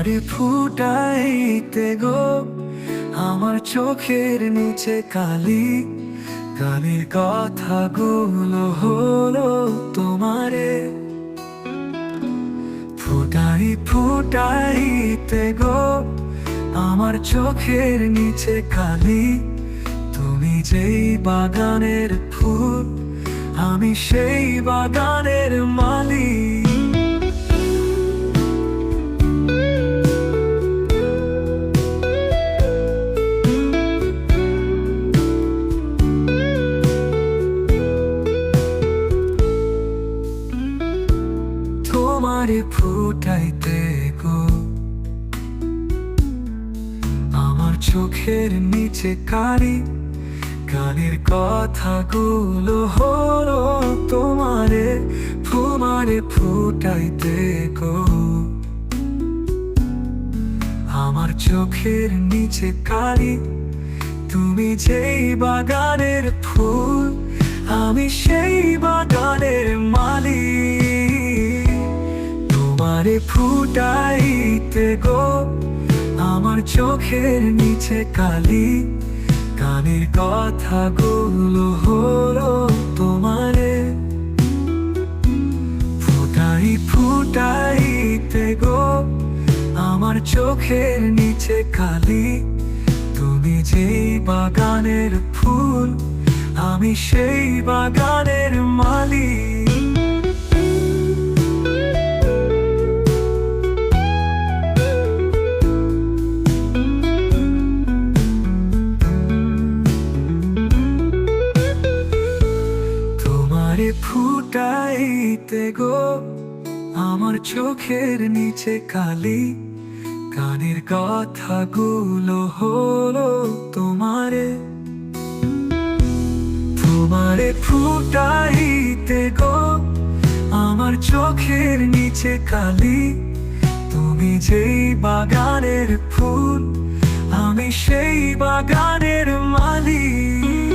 তোমারে ফুটাইতে গো আমার চোখের নিচে কালি, গানের কথাগুলো হলো তোমারে। ফুটাইতে গো আমার চোখের নিচে কালি, তুমি যেই বাগানের ফুল আমি সেই বাগানের মালিক। তোমারে ফুটাইতে গো আমার চোখের নিচে কালি, গানের কথাগুলো হলো তোমারে ফুটাইতে গো আমার চোখের নিচে কালি, তুমি যেই বাগানের ফুল আমি সেই বাগানের মালিক। তোমারে ফুটাইতে গো আমার চোখের নিচে কালি, গানের কথাগুলো হলো তোমারে। ফুটাইতে গো আমার চোখের নিচে কালি, তুমি যেই বাগানের ফুল আমি সেই বাগানের মালিক। তোমারে ফুটাইতে গো আমার চোখের নিচে কালি, গানের কথাগুলো হলো তোমারে। তোমারে ফুটাইতে গো আমার চোখের নিচে কালি, তুমি যেই বাগানের ফুল আমি সেই বাগানের মালিক।